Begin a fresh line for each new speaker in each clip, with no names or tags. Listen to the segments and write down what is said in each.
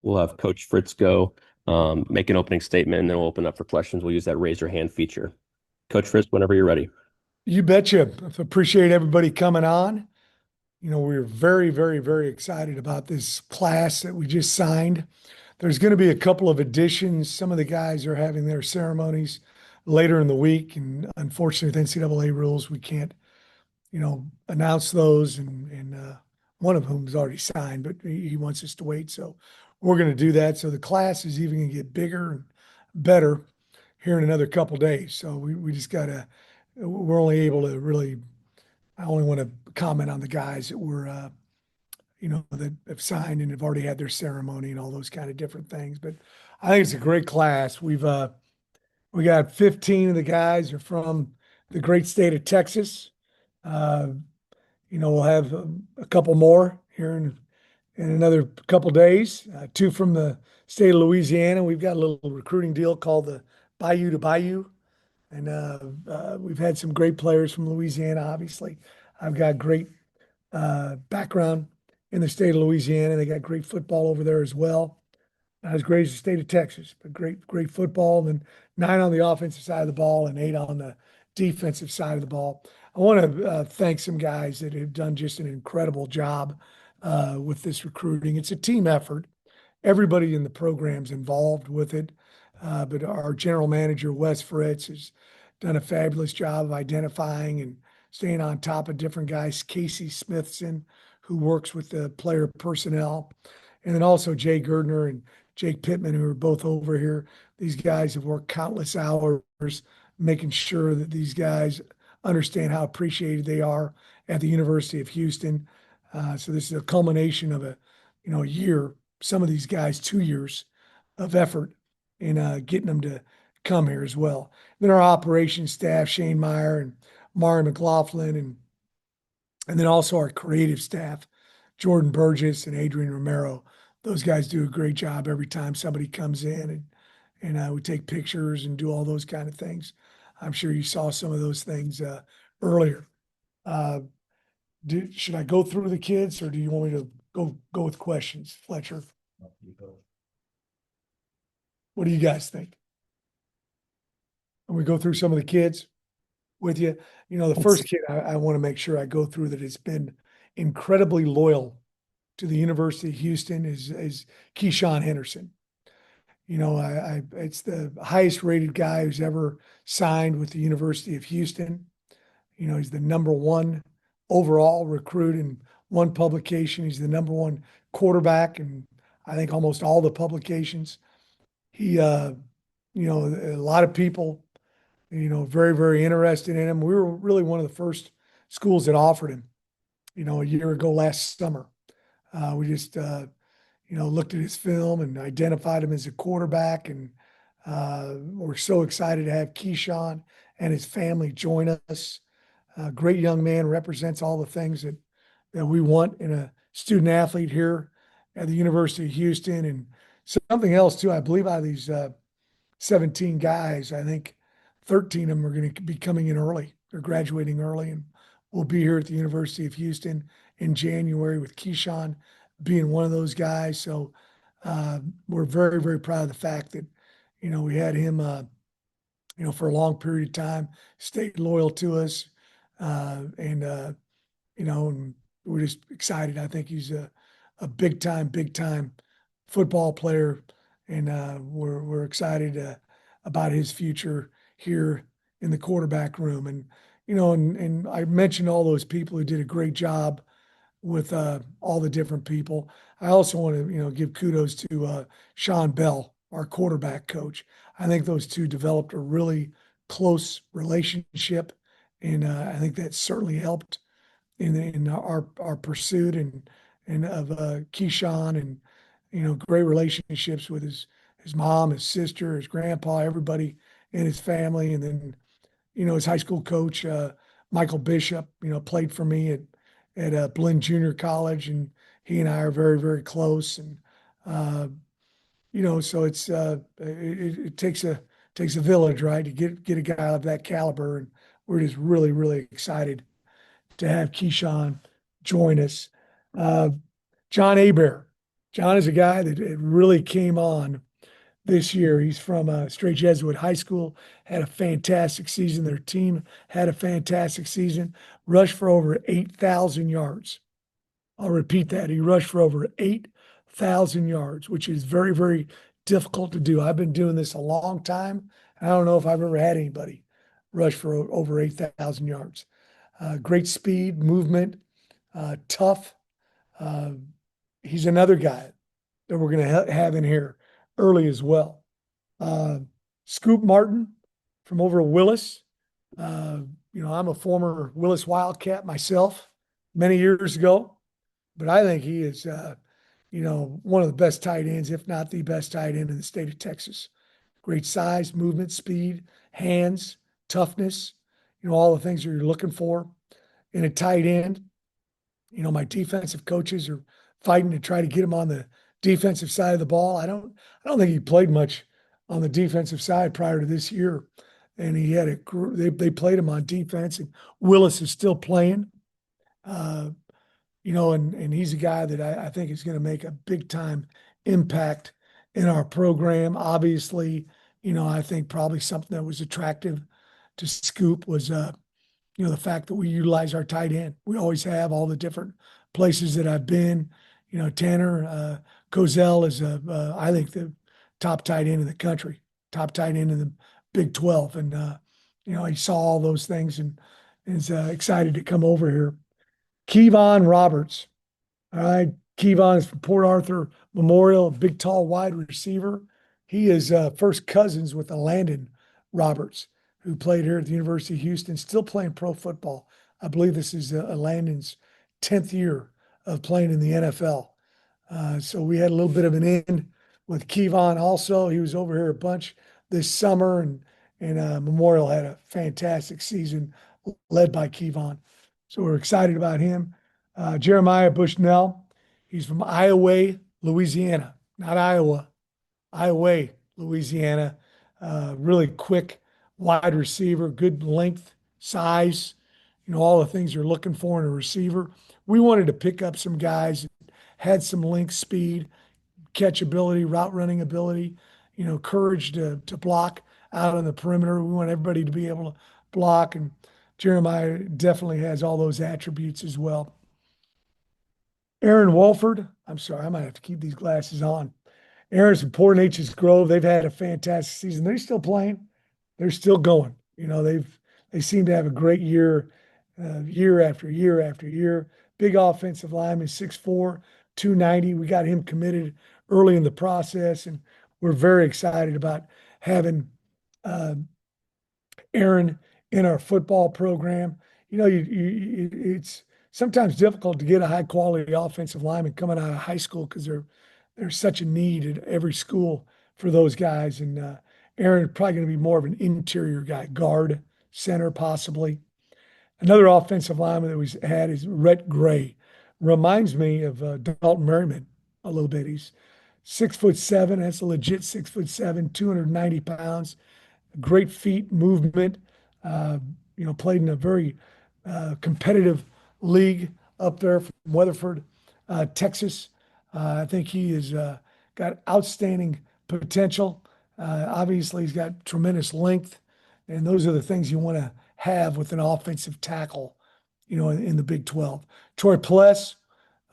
We'll have Coach Fritz go make an opening statement, and then we'll open up for questions. We'll use that raise your hand feature. Coach Fritz, whenever you're ready.
You betcha. Appreciate everybody coming on. We're very, very, very excited about this class that we just signed. There's going to be a couple of additions. Some of the guys are having their ceremonies later in the week, and unfortunately, with NCAA rules, we can't, announce those. And one of whom is already signed, but he wants us to wait, so we're going to do that. So the class is even going to get bigger and better here in another couple days. So we just gotta. We're only able to really. I only want to comment on the guys that that have signed and have already had their ceremony and all those kind of different things. But I think it's a great class. We got 15 of the guys are from the great state of Texas. Uh, we'll have a couple more here in another couple days. Two from the state of Louisiana. We've got a little recruiting deal called the Bayou to Bayou. And we've had some great players from Louisiana, obviously. I've got great background in the state of Louisiana. They got great football over there as well. Not as great as the state of Texas, but great football. And 9 on the offensive side of the ball and 8 on the defensive side of the ball. I want to thank some guys that have done just an incredible job with this recruiting. It's a team effort. Everybody in the program's involved with it. But our general manager, Wes Fritz, has done a fabulous job of identifying and staying on top of different guys. Casey Smithson, who works with the player personnel, and then also Jay Gerdner and Jake Pittman, who are both over here. These guys have worked countless hours making sure that these guys understand how appreciated they are at the University of Houston. So this is a culmination of a year, some of these guys, 2 years of effort in getting them to come here as well. Then our operations staff, Shane Meyer and Mari McLaughlin, and then also our creative staff, Jordan Burgess and Adrian Romero. Those guys do a great job every time somebody comes in, and we take pictures and do all those kind of things. I'm sure you saw some of those things earlier. Uh, should I go through the kids, or do you want me to go with questions, Fletcher? What do you guys think? And we go through some of the kids with you. The first kid I want to make sure I go through that has been incredibly loyal to the University of Houston is Keyshawn Henderson. It's the highest rated guy who's ever signed with the University of Houston. He's the #1 overall recruit in one publication. He's the #1 quarterback in, I think, almost all the publications. He, a lot of people, very, very interested in him. We were really one of the first schools that offered him, a year ago last summer. We just, looked at his film and identified him as a quarterback. And we're so excited to have Keyshawn and his family join us. Great young man, represents all the things that we want in a student athlete here at the University of Houston. And something else too, I believe out of these 17 guys, I think 13 of them are going to be coming in early. They're graduating early, and we'll be here at the University of Houston in January with Keyshawn being one of those guys. So we're very, very proud of the fact that, we had him, for a long period of time, stayed loyal to us. And we're just excited. I think he's a big time football player, and we're excited about his future here in the quarterback room. And and I mentioned all those people who did a great job with all the different people. I also want to give kudos to Sean Bell, our quarterback coach. I think those two developed a really close relationship, and I think that certainly helped in our pursuit and of Keyshawn, and great relationships with his mom, his sister, his grandpa, everybody in his family. And then his high school coach, Michael Bishop, played for me at Blinn Junior College, and he and I are very, very close. And so it takes a village, right, to get a guy of that caliber. And we're just really, really excited to have Keyshawn join us. John Abear. John is a guy that it really came on this year. He's from Straight Jesuit High School, had a fantastic season. Their team had a fantastic season, rushed for over 8,000 yards. I'll repeat that. He rushed for over 8,000 yards, which is very, very difficult to do. I've been doing this a long time. I don't know if I've ever had anybody rush for over 8,000 yards. Great speed, movement, tough. Uh, he's another guy that we're going to have in here early as well. Uh, Scoop Martin from over Willis. Uh, I'm a former Willis Wildcat myself many years ago, but I think he is, one of the best tight ends, if not the best tight end in the state of Texas. Great size, movement, speed, hands, toughness, all the things that you're looking for in a tight end. My defensive coaches are fighting to try to get him on the defensive side of the ball. I don't think he played much on the defensive side prior to this year. And he had they played him on defense, and Willis is still playing. Uh, and he's a guy that I think is going to make a big time impact in our program. Obviously, I think probably something that was attractive to Scoop was the fact that we utilize our tight end. We always have all the different places that I've been. Tanner Kozel is I think the top tight end in the country, top tight end in the Big 12. And he saw all those things and is excited to come over here. Kevon Roberts. All right. Kevon is from Port Arthur Memorial, a big, tall, wide receiver. He is first cousins with Landon Roberts, who played here at the University of Houston, still playing pro football. I believe this is Landon's 10th year of playing in the NFL. So we had a little bit of an in with Kevon also. He was over here a bunch this summer, and Memorial had a fantastic season led by Kevon. So we're excited about him. Jeremiah Bushnell, he's from Iowa, Louisiana, not Iowa, Iowa, Louisiana. Really quick wide receiver, good length, size, all the things you're looking for in a receiver. We wanted to pick up some guys that had some length, speed, catchability, route running ability, courage to block out on the perimeter. We want everybody to be able to block, and Jeremiah definitely has all those attributes as well. Aaron Wolford, I'm sorry, I might have to keep these glasses on. Aaron's from Port Neches Grove. They've had a fantastic season. They're still playing. They're still going. They seem to have a great year, year after year after year. Big offensive lineman, 6'4", 290. We got him committed early in the process, and we're very excited about having Aaron in our football program. It's sometimes difficult to get a high quality offensive lineman coming out of high school because there's such a need at every school for those guys. And Aaron probably going to be more of an interior guy, guard, center, possibly. Another offensive lineman that we had is Rhett Gray. Reminds me of Dalton Merriman a little bit. He's 6'7". That's a legit 6'7", 290 pounds. Great feet, movement. Played in a very competitive league up there from Weatherford, Texas. I think he has got outstanding potential. Obviously, he's got tremendous length, and those are the things you want to have with an offensive tackle, in the Big 12. Troy Pless,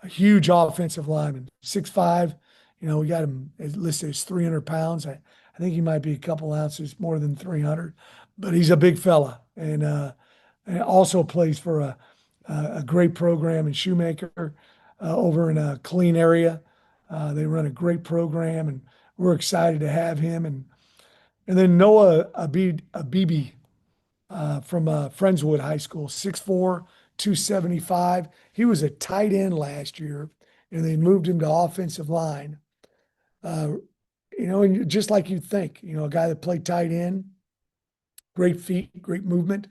a huge offensive lineman, 6'5". We got him listed as 300 pounds. I think he might be a couple ounces more than 300, but he's a big fella, and also plays for a great program in Shoemaker over in a clean area. They run a great program, and we're excited to have him. And then Noah Abibi from Friendswood High School, 6'4", 275. He was a tight end last year, and they moved him to offensive line. And just like you'd think, a guy that played tight end, great feet, great movement.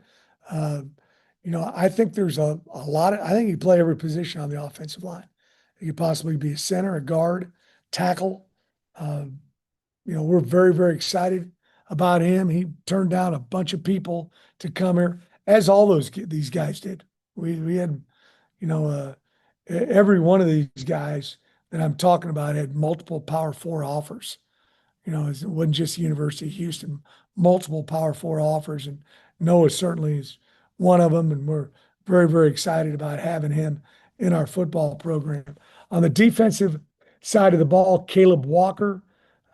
I think there's a lot I think he play every position on the offensive line. He could possibly be a center, a guard, tackle. We're very, very excited about him. He turned down a bunch of people to come here, as all these guys did. We had, every one of these guys that I'm talking about had multiple Power Four offers. It wasn't just the University of Houston, multiple Power Four offers, and Noah certainly is one of them. And we're very, very excited about having him in our football program. On the defensive side of the ball, Caleb Walker,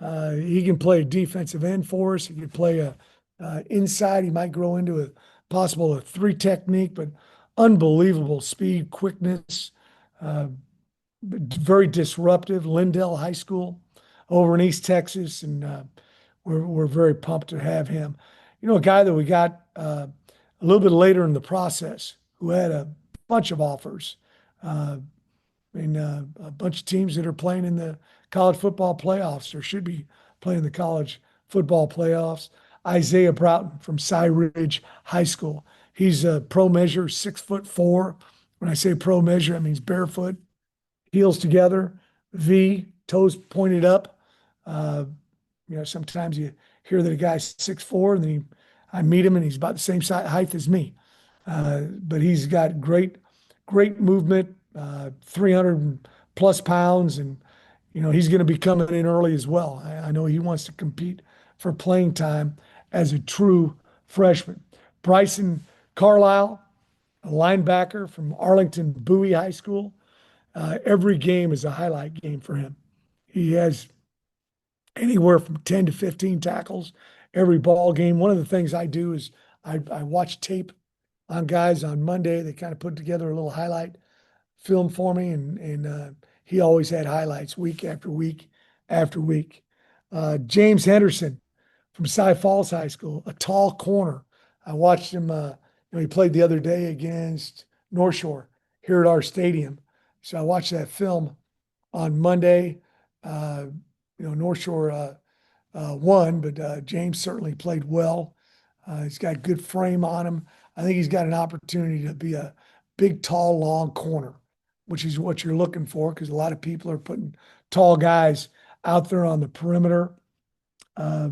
he can play defensive end for us. He can play inside. He might grow into a possible a three technique, but unbelievable speed, quickness, uh, very disruptive. Lindell High School over in East Texas, and we're very pumped to have him. A guy that we got a little bit later in the process who had a bunch of offers. Uh, a bunch of teams that are playing in the college football playoffs or should be playing the college football playoffs. Isaiah Broughton from Cy Ridge High School. He's a pro measure, 6'4". When I say pro measure, that means barefoot, heels together, V, toes pointed up. Uh, sometimes you hear that a guy's 6'4", and then I meet him and he's about the same height as me. But he's got great movement, 300 plus pounds, and he's going to be coming in early as well. I know he wants to compete for playing time as a true freshman. Bryson Carlisle, a linebacker from Arlington Bowie High School. Every game is a highlight game for him. He has anywhere from 10 to 15 tackles every ball game. One of the things I do is I watch tape on guys on Monday. They kind of put together a little highlight film for me, and he always had highlights week after week after week. James Henderson from Cy Falls High School, a tall corner. I watched him. He played the other day against North Shore here at our stadium. So I watched that film on Monday. North Shore won, but James certainly played well. He's got good frame on him. I think he's got an opportunity to be a big, tall, long corner, which is what you're looking for because a lot of people are putting tall guys out there on the perimeter. Uh,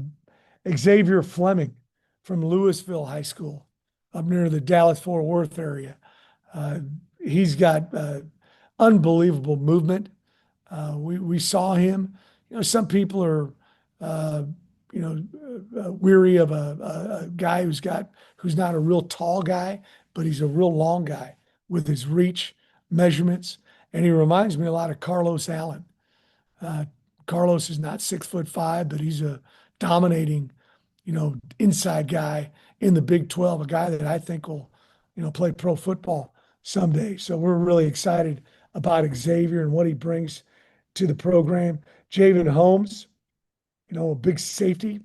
Xavier Fleming from Louisville High School up near the Dallas-Fort Worth area. He's got unbelievable movement. We saw him. Some people are, weary of a guy who's not a real tall guy, but he's a real long guy with his reach, measurements, and he reminds me a lot of Carlos Allen. Uh, Carlos is not 6'5", but he's a dominating, inside guy in the Big 12, a guy that I think will, play pro football someday. So we're really excited about Xavier and what he brings to the program. Javen Holmes, a big safety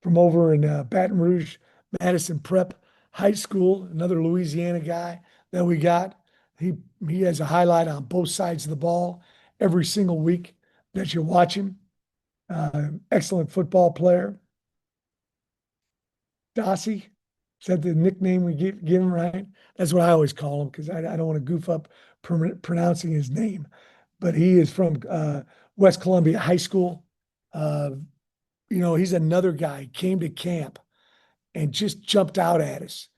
from over in Baton Rouge, Madison Prep High School, another Louisiana guy that we got. He has a highlight on both sides of the ball every single week that you watch him. Excellent football player. Dossie, is that the nickname we give him, right? That's what I always call him because I don't want to goof up pronouncing his name. But he is from West Columbia High School. He's another guy, came to camp and just jumped out at us.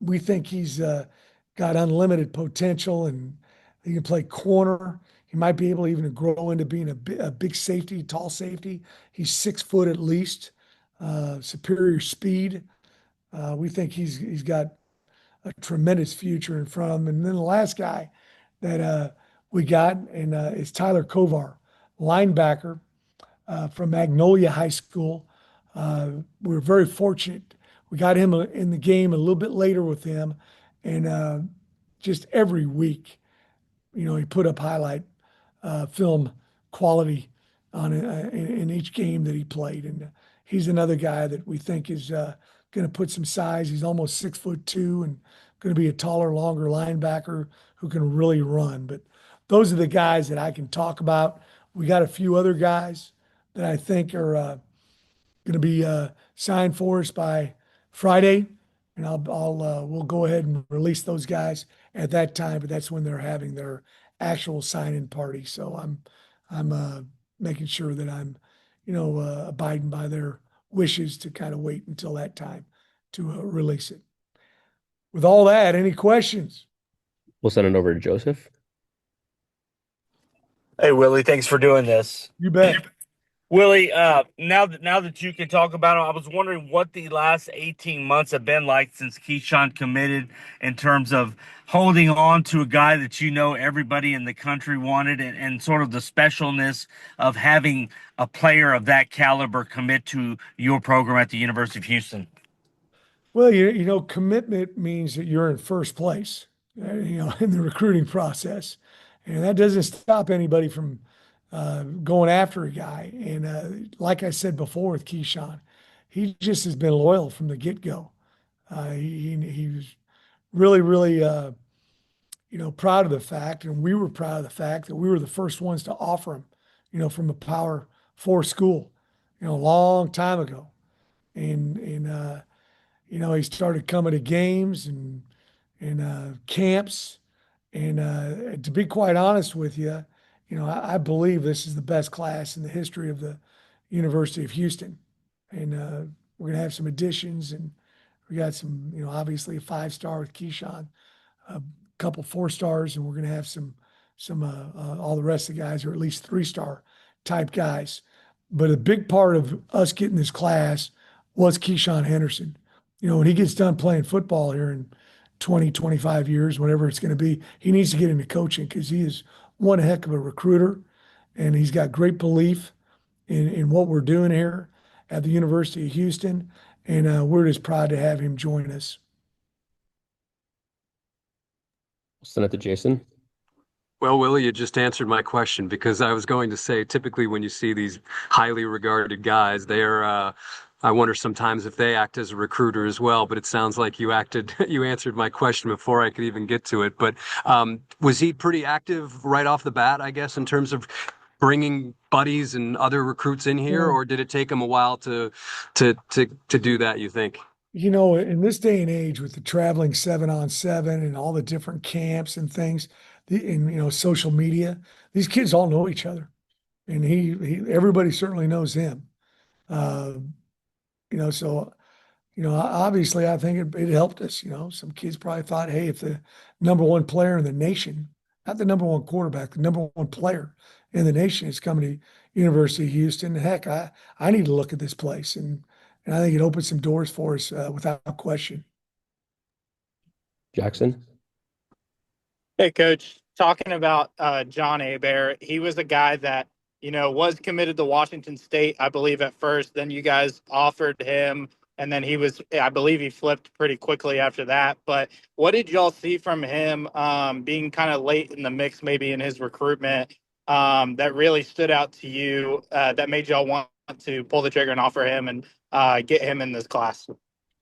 We think he's got unlimited potential and he can play corner. He might be able even to grow into being a big safety, tall safety. He's 6 foot at least, superior speed. We think he's got a tremendous future in front of him. And then the last guy that we got is Tyler Kovar, linebacker from Magnolia High School. We were very fortunate. We got him in the game a little bit later with him, and just every week, he put up highlight film quality on in each game that he played, and he's another guy that we think is going to put some size. He's almost 6'2" and going to be a taller, longer linebacker who can really run. But those are the guys that I can talk about. We got a few other guys that I think are going to be signed for us by Friday, and we'll go ahead and release those guys at that time. But that's when they're having their actual sign-in party. So I'm making sure that I'm, abiding by their wishes to kind of wait until that time to release it. With all that, any questions?
We'll send it over to Joseph.
Hey Willie, thanks for doing this.
You bet.
Willie, now that you can talk about him, I was wondering what the last 18 months have been like since Keyshawn committed in terms of holding on to a guy that everybody in the country wanted, and sort of the specialness of having a player of that caliber commit to your program at the University of Houston.
Well, commitment means that you're in first place, in the recruiting process. And that doesn't stop anybody from going after a guy. And like I said before with Keyshawn, he just has been loyal from the get-go. He was really, really, proud of the fact, and we were proud of the fact that we were the first ones to offer him, from a Power Four school, a long time ago. And he started coming to games and camps. And to be quite honest with you, I believe this is the best class in the history of the University of Houston. And we're going to have some additions, and we got some, obviously a 5-star with Keyshawn, a couple 4-stars, and we're going to have some all the rest of the guys are at least 3-star type guys. But a big part of us getting this class was Keyshawn Henderson. When he gets done playing football here in 20, 25 years, whatever it's going to be, he needs to get into coaching because he is one heck of a recruiter, and he's got great belief in what we're doing here at the University of Houston. And we're just proud to have him join us.
Send it to Jason.
Well, Willie, you just answered my question because I was going to say typically when you see these highly regarded guys, I wonder sometimes if they act as a recruiter as well, but it sounds like you answered my question before I could even get to it. But was he pretty active right off the bat, I guess, in terms of bringing buddies and other recruits in here, or did it take him a while to do that, you think?
In this day and age with the traveling 7-on-7 and all the different camps and things, and social media, these kids all know each other, and everybody certainly knows him. Uh, so obviously, I think it helped us. Some kids probably thought, hey, if the number one player in the nation, not the number one quarterback, the number one player in the nation is coming to University of Houston, heck, I need to look at this place, and I think it opened some doors for us without question.
Jackson.
Hey, Coach. Talking about John Hebert, he was a guy that was committed to Washington State, I believe, at first. Then you guys offered him, and then I believe he flipped pretty quickly after that. But what did y'all see from him being kind of late in the mix, maybe in his recruitment, that really stood out to you, that made y'all want to pull the trigger and offer him and get him in this class?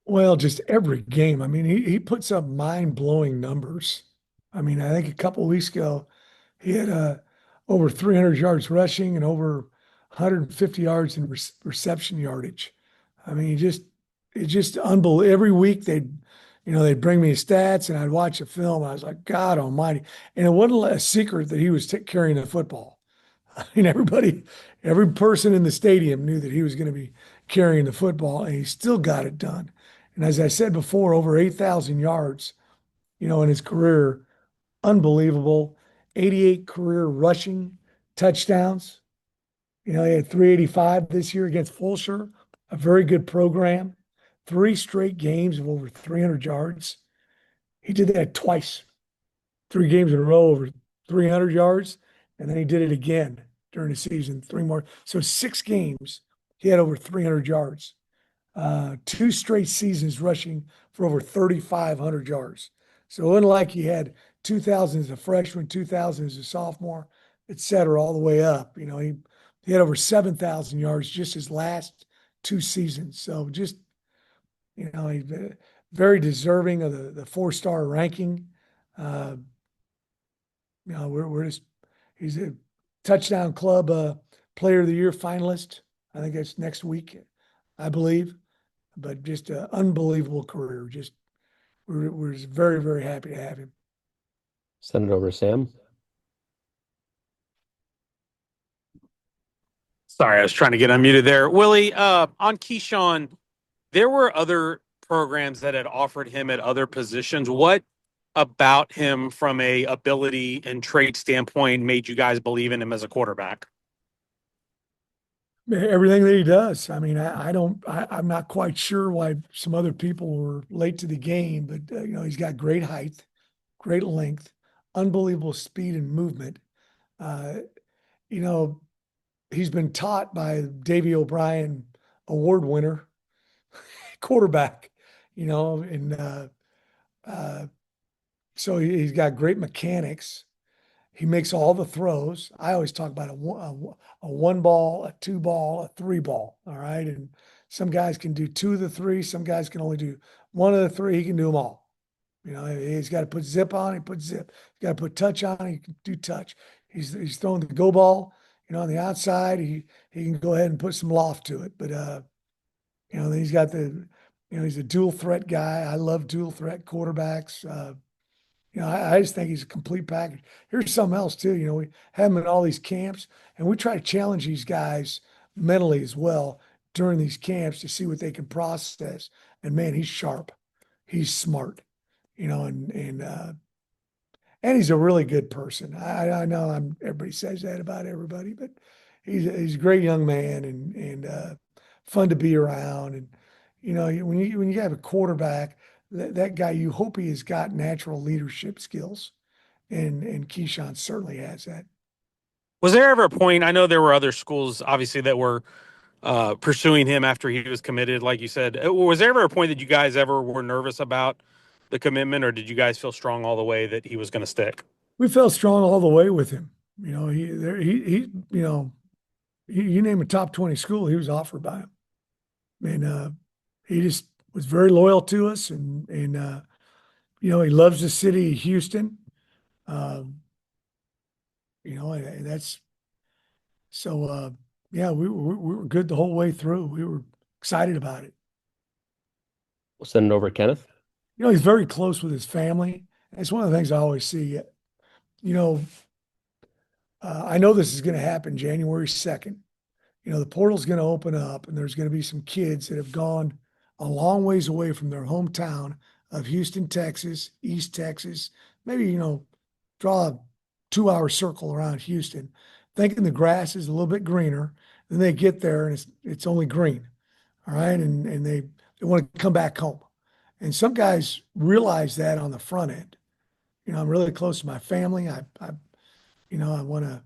Well, just every game. I mean, he puts up mind-blowing numbers. I mean, I think a couple of weeks ago, he had over 300 yards rushing and over 150 yards in reception yardage. I mean, it's just unbelievable. Every week they'd bring me his stats and I'd watch a film. And I was like, God Almighty! And it wasn't a secret that he was carrying the football. I mean, every person in the stadium knew that he was going to be carrying the football, and he still got it done. And as I said before, over 8,000 yards, in his career. Unbelievable. 88 career rushing touchdowns. He had 385 this year against Fulshear, a very good program. 3 straight games of over 300 yards. He did that twice, 3 games in a row over 300 yards, and then he did it again during the season, 3 more. So 6 games, he had over 300 yards. 2 straight seasons rushing for over 3,500 yards. So it wasn't like he had 2,000 as a freshman, 2,000 as a sophomore, et cetera, all the way up. He had over 7,000 yards just his last 2 seasons. So just, he's very deserving of the 4-star ranking. He's a touchdown club player of the year finalist. I think that's next week, I believe. But just an unbelievable career. Just we're just very, very happy to have him.
Send it over to Sam.
Sorry, I was trying to get unmuted there. Willie, on Keyshawn, there were other programs that had offered him at other positions. What about him from a ability and trait standpoint made you guys believe in him as a quarterback?
Everything that he does. I mean, I'm not quite sure why some other people were late to the game, but he's got great height, great length, unbelievable speed and movement. Uh, you know, he's been taught by Davy O'Brien award winner quarterback, and uh, so he's got great mechanics. He makes all the throws. I always talk about a one ball, a two ball, a three ball. All right. And some guys can do two of the three. Some guys can only do one of the three. He can do them all. He's got to put zip on, he puts zip. He's got to put touch on, he can do touch. He's throwing the go ball, on the outside. He can go ahead and put some loft to it. But then he's got he's a dual threat guy. I love dual threat quarterbacks. I just think he's a complete package. Here's something else too. We have him in all these camps, and we try to challenge these guys mentally as well during these camps to see what they can process. And man, he's sharp, he's smart, and he's a really good person. I know everybody says that about everybody, but he's a great young man and fun to be around. And when you have a quarterback, that guy, you hope he has got natural leadership skills, and Keyshawn certainly has that.
Was there ever a point? I know there were other schools, obviously, that were pursuing him after he was committed, like you said. Was there ever a point that you guys ever were nervous about the commitment, or did you guys feel strong all the way that he was going to stick?
We felt strong all the way with him. You name a top 20 school, he was offered by him. And he just was very loyal to us, and he loves the city of Houston. And that's so. Yeah, we were good the whole way through. We were excited about it.
We'll send it over to Kenneth.
He's very close with his family. It's one of the things I always see. I know this is going to happen January 2nd. The portal's going to open up, and there's going to be some kids that have gone a long ways away from their hometown of Houston, Texas, East Texas, maybe, draw a 2-hour circle around Houston, thinking the grass is a little bit greener. Then they get there and it's only green. All right. And they want to come back home. And some guys realize that on the front end. I'm really close to my family. I want to,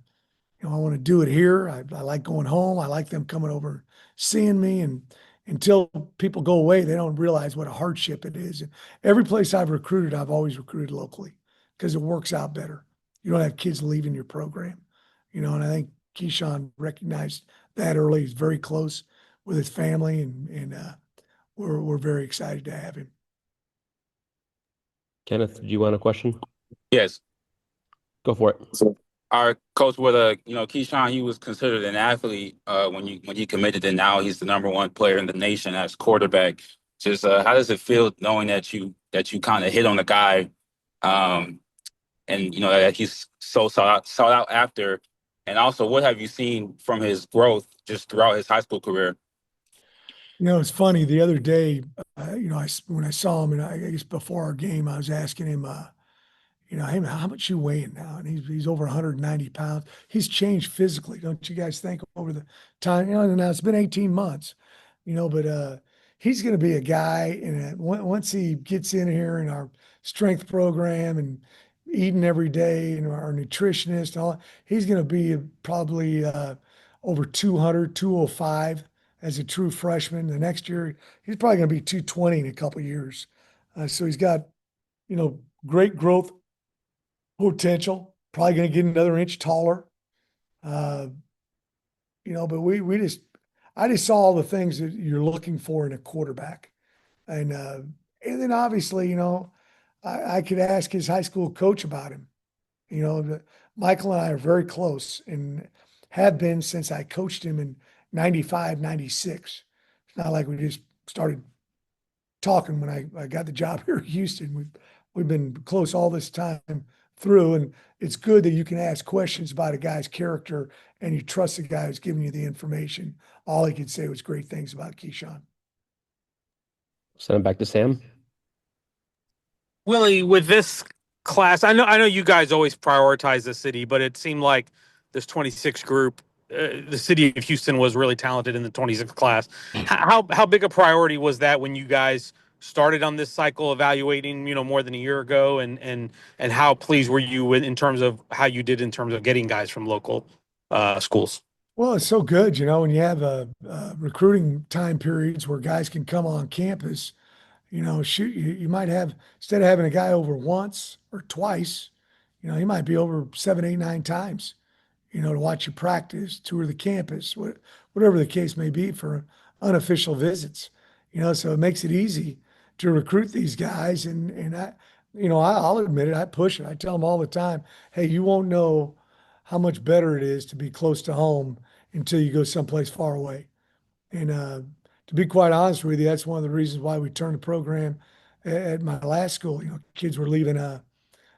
I want to do it here. I like going home. I like them coming over, seeing me. And until people go away, they don't realize what a hardship it is. And every place I've recruited, I've always recruited locally because it works out better. You don't have kids leaving your program, and I think Keyshawn recognized that early. He's very close with his family, and we're very excited to have him.
Kenneth, do you want a question?
Yes.
Go for it.
So our coach with Keyshawn, he was considered an athlete when he committed, and now he's the #1 player in the nation as quarterback. Just how does it feel knowing that you kind of hit on a guy, and that he's so sought out after, and also what have you seen from his growth just throughout his high school career?
It's funny. The other day, when I saw him, and I guess before our game, I was asking him, hey, man, how much you weighing now? And he's over 190 pounds. He's changed physically, don't you guys think, over the time? And now it's been 18 months, but he's going to be a guy, and once he gets in here in our strength program and eating every day, and our nutritionist and all, he's going to be probably over 200, 205 as a true freshman. The next year, he's probably going to be 220 in a couple of years. So he's got, great growth potential, probably going to get another inch taller. But I just saw all the things that you're looking for in a quarterback. And then obviously, I could ask his high school coach about him. Michael and I are very close and have been since I coached him in 95, 96. It's not like we just started talking when I got the job here in Houston. We've been close all this time through, and it's good that you can ask questions about a guy's character and you trust the guy who's giving you the information. All he could say was great things about Keyshawn.
Send it back to Sam.
Willie, with this class, I know you guys always prioritize the city, but it seemed like this 26 group, the city of Houston was really talented in the 26 class. How big a priority was that when you guys started on this cycle evaluating, more than a year ago, and how pleased were you in terms of how you did in terms of getting guys from local schools?
Well, it's so good, when you have recruiting time periods where guys can come on campus. Shoot, you might have, instead of having a guy over once or twice, he might be over 7, 8, 9 times, to watch you practice, tour the campus, whatever the case may be for unofficial visits. So it makes it easy to recruit these guys. And I'll admit it, I push it. I tell them all the time, hey, you won't know how much better it is to be close to home until you go someplace far away. And to be quite honest with you, that's one of the reasons why we turned the program at my last school. Kids were leaving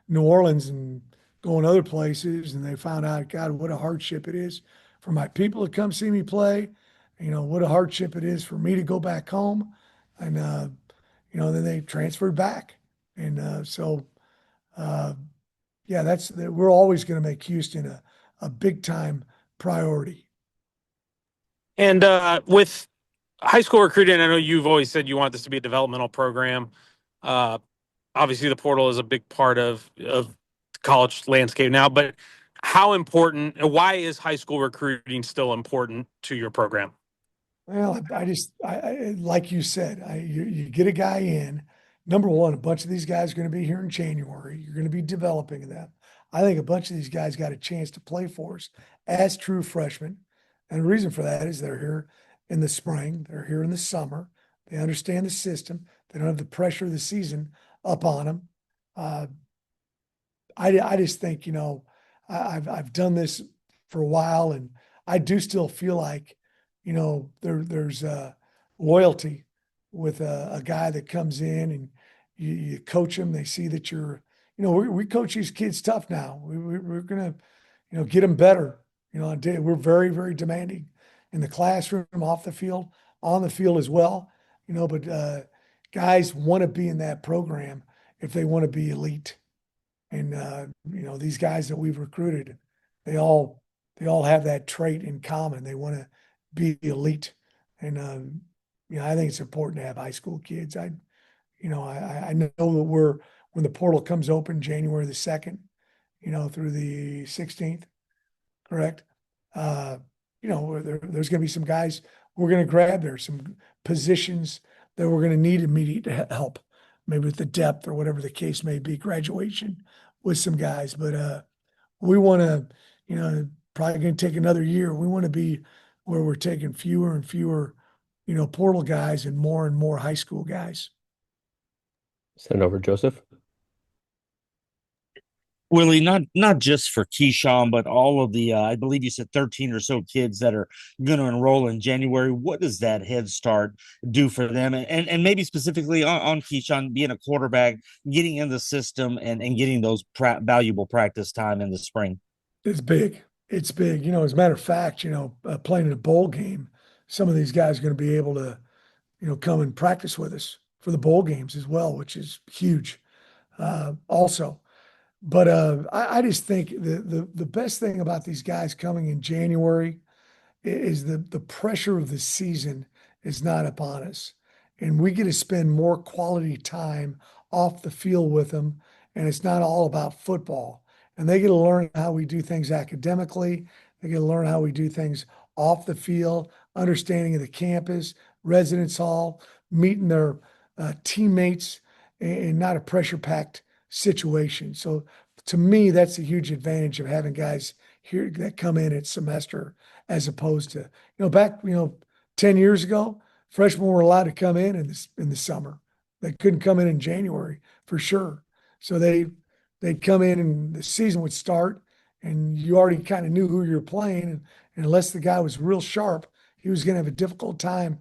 New Orleans and going other places, and they found out, God, what a hardship it is for my people to come see me play. What a hardship it is for me to go back home. And, then they transferred back. And uh, yeah, we're always going to make Houston a big time priority.
And with high school recruiting, I know you've always said you want this to be a developmental program. Uh, Obviously, the portal is a big part of the college landscape now, but how important, why is high school recruiting still important to your program?
Well, like you said, you get a guy in. Number one, a bunch of these guys are going to be here in January. You're going to be developing them. I think a bunch of these guys got a chance to play for us as true freshmen. And the reason for that is they're here in the spring, they're here in the summer. They understand the system. They don't have the pressure of the season up on them. Uh, I just think, I've done this for a while, and I do still feel like, there's loyalty with a guy that comes in and you coach them. They see that we coach these kids tough now. We're gonna, get them better. We're very, very demanding in the classroom, off the field, on the field as well. But guys want to be in that program if they want to be elite. And these guys that we've recruited, they all have that trait in common. They want to be elite. And I think it's important to have high school kids. I know that when the portal comes open January the 2nd, through the 16th, correct? There's going to be some guys we're going to grab there, some positions that we're going to need immediate help, maybe with the depth or whatever the case may be, graduation with some guys. But we want to, probably going to take another year. We want to be where we're taking fewer and fewer, portal guys and more high school guys.
Send over Joseph.
Willie, not just for Keyshawn, but all of the I believe you said 13 or so kids that are going to enroll in January. What does that head start do for them? And maybe specifically on Keyshawn being a quarterback, getting in the system and getting those valuable practice time in the spring.
It's big. It's big. As a matter of fact, playing in a bowl game, some of these guys are going to be able to, come and practice with us for the bowl games as well, which is huge. Also. But I just think the best thing about these guys coming in January is the pressure of the season is not upon us. And we get to spend more quality time off the field with them. And it's not all about football. And they get to learn how we do things academically. They get to learn how we do things off the field, understanding of the campus, residence hall, meeting their teammates, and not a pressure-packed situation. So to me, that's a huge advantage of having guys here that come in at semester as opposed to, back, 10 years ago, freshmen were allowed to come in the summer. They couldn't come in January for sure. So they'd come in and the season would start and you already kind of knew who you're playing. And unless the guy was real sharp, he was going to have a difficult time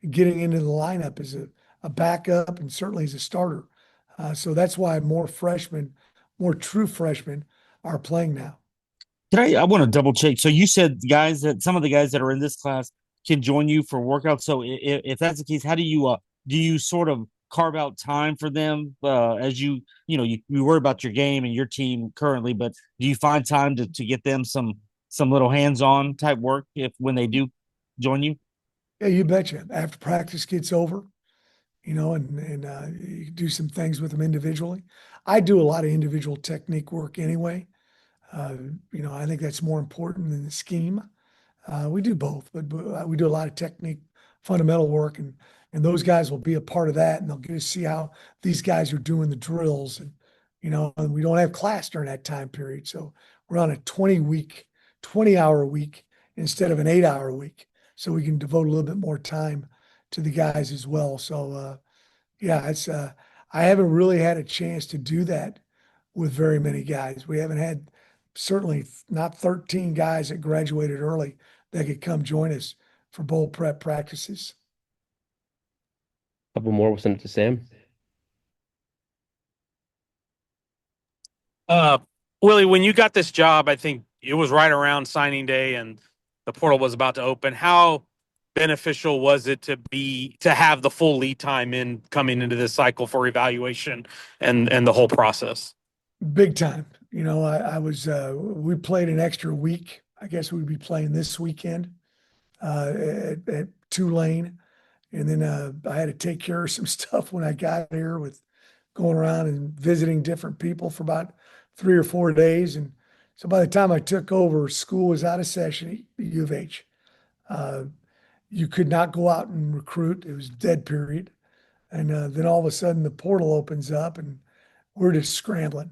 getting into the lineup as a backup and certainly as a starter. So that's why more true freshmen are playing now.
I want to double check. So you said some of the guys that are in this class can join you for workouts. So if that's the case, how do you sort of carve out time for them as you worry about your game and your team currently, but do you find time to get them some little hands-on type work if when they do join you?
Yeah, you betcha. After practice gets over, and you do some things with them individually. I do a lot of individual technique work anyway. Uh, I think that's more important than the scheme. We do both, but we do a lot of technique, fundamental work, and those guys will be a part of that, and they'll get to see how these guys are doing the drills, and we don't have class during that time period, so we're on a 20-hour week instead of an 8-hour week, so we can devote a little bit more time to the guys as well. So yeah, it's I haven't really had a chance to do that with very many guys. We haven't had certainly not 13 guys that graduated early that could come join us for bowl prep practices.
Couple more, we'll send it to Sam.
Uh, Willie, when you got this job, I think it was right around signing day and the portal was about to open. How beneficial was it to have the full lead time in coming into this cycle for evaluation and the whole process?
Big time. We played an extra week. I guess we'd be playing this weekend at Tulane. And then I had to take care of some stuff when I got here with going around and visiting different people for about 3 or 4 days. And so by the time I took over, school was out of session at U of H. Uh, you could not go out and recruit. It was dead period. And then all of a sudden the portal opens up and we're just scrambling,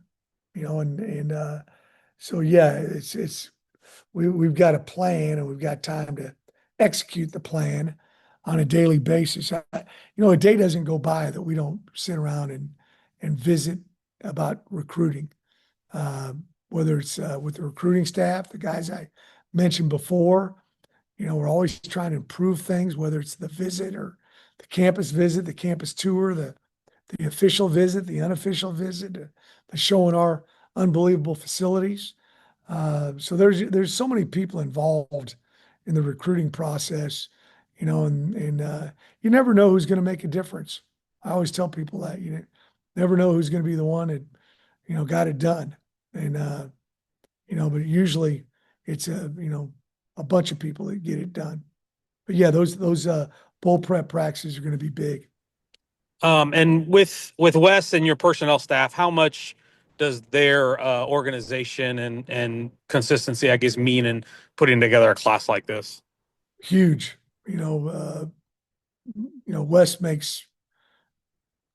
and so yeah, we've got a plan and we've got time to execute the plan on a daily basis. A day doesn't go by that we don't sit around and visit about recruiting, whether it's with the recruiting staff, the guys I mentioned before. We're always trying to improve things, whether it's the visit or the campus tour, the official visit, the unofficial visit, the showing our unbelievable facilities. So there's so many people involved in the recruiting process, and you never know who's going to make a difference. I always tell people that you never know who's going to be the one that got it done, and but usually it's a bunch of people that get it done. But yeah, those bowl prep practices are going to be big.
And with Wes and your personnel staff, how much does their organization and consistency, I guess, mean in putting together a class like this?
Huge. Wes makes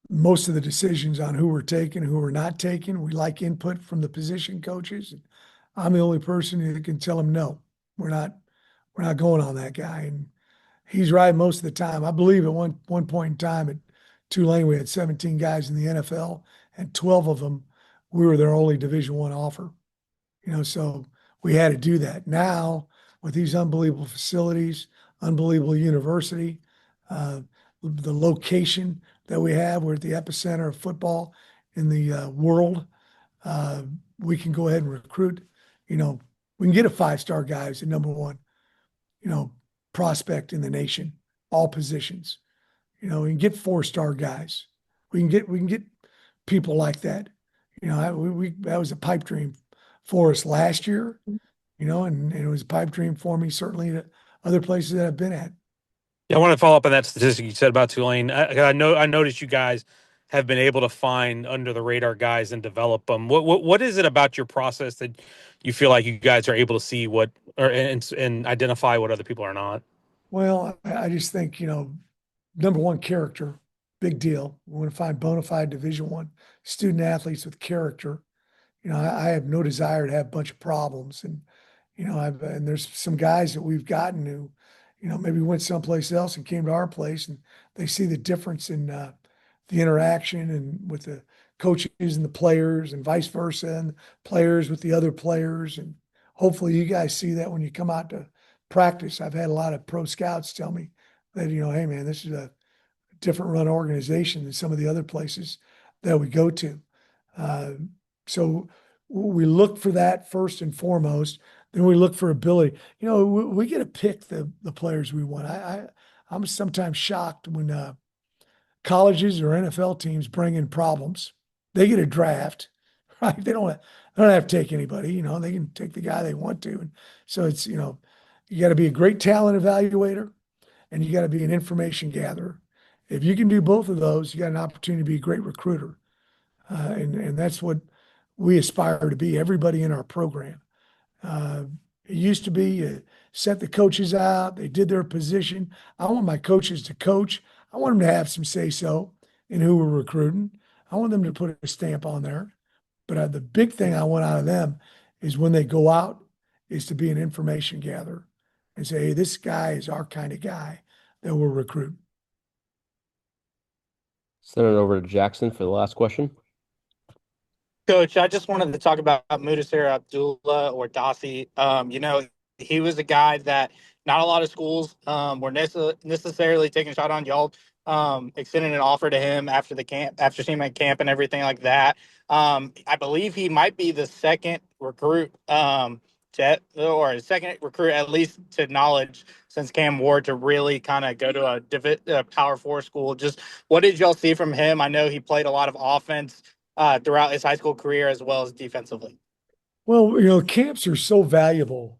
most of the decisions on who we're taking, who we're not taking. We like input from the position coaches. I'm the only person who can tell him no, we're not going on that guy. And he's right most of the time. I believe at one point in time at Tulane, we had 17 guys in the NFL, and 12 of them, we were their only Division I offer. So we had to do that. Now, with these unbelievable facilities, unbelievable university, the location that we have, we're at the epicenter of football in the world. We can go ahead and recruit. We can get a 5-star guy who's the number one, prospect in the nation, all positions. We can get 4-star guys. We can get people like that. That was a pipe dream for us last year. And it was a pipe dream for me certainly to other places that I've been at.
Yeah, I want to follow up on that statistic you said about Tulane. I noticed you guys have been able to find under the radar guys and develop them. What is it about your process that you feel like you guys are able to see and identify what other people are not?
Well, I just think, number one, character, big deal. We want to find bona fide Division I student athletes with character. I have no desire to have a bunch of problems. And, and there's some guys that we've gotten who, maybe went someplace else and came to our place and they see the difference in the interaction and with the coaches and the players and vice versa, and players with the other players. And hopefully you guys see that when you come out to practice. I've had a lot of pro scouts tell me that, hey man, this is a different run organization than some of the other places that we go to. So we look for that first and foremost. Then we look for ability. We get to pick the players we want. I'm sometimes shocked when colleges or NFL teams bring in problems. They get a draft, right? They don't have to take anybody, you know, they can take the guy they want to. And so it's, you know, you got to be a great talent evaluator and you got to be an information gatherer. If you can do both of those, you got an opportunity to be a great recruiter. And that's what we aspire to be, everybody in our program. Uh, it used to be set the coaches out, they did their position. I want my coaches to coach. I want them to have some say so in who we're recruiting. I want them to put a stamp on there. But the big thing I want out of them is when they go out, is to be an information gatherer and say, hey, this guy is our kind of guy that we're recruiting.
Send it over to Jackson for the last question.
Coach, I just wanted to talk about Mudasir Abdullah or Dossie. You know, he was a guy that not a lot of schools were necessarily taking a shot on. Y'all extended an offer to him after the camp, after seeing him at camp and everything like that. I believe he might be the second recruit or second recruit, at least to knowledge, since Cam Ward to really kind of go to a Power 4 school. Just what did y'all see from him? I know he played a lot of offense throughout his high school career as well as defensively.
Well, you know, camps are so valuable,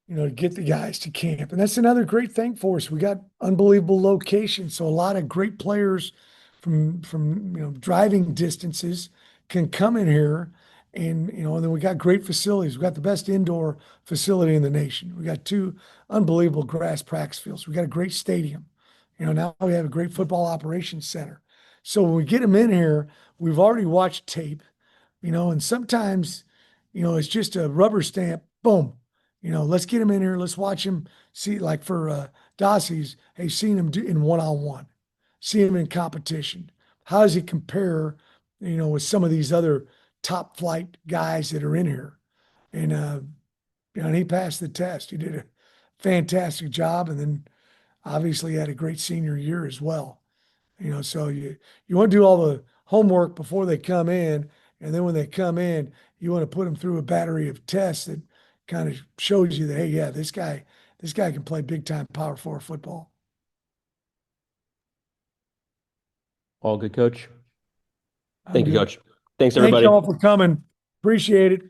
you know, to get the guys to camp. And that's another great thing for us. We got unbelievable locations. So a lot of great players from you know, driving distances can come in here and, you know, and then we got great facilities. We got the best indoor facility in the nation. We got 2 unbelievable grass practice fields. We got a great stadium. You know, now we have a great football operations center. So when we get them in here, we've already watched tape, you know, and sometimes, you know, it's just a rubber stamp, boom. You know, let's get him in here. Let's watch him see, like for Dossie's, hey, seen him do in one-on-one, see him in competition. How does he compare, you know, with some of these other top flight guys that are in here? And, you know, and he passed the test. He did a fantastic job. And then obviously had a great senior year as well. You know, so you want to do all the homework before they come in, and then when they come in, you want to put them through a battery of tests that kind of shows you that, hey, yeah, this guy can play big time Power 4 football.
All good, Coach.
I'm
Thank you,
good.
Coach. Thanks,
Thank
everybody.
you all for coming. Appreciate it.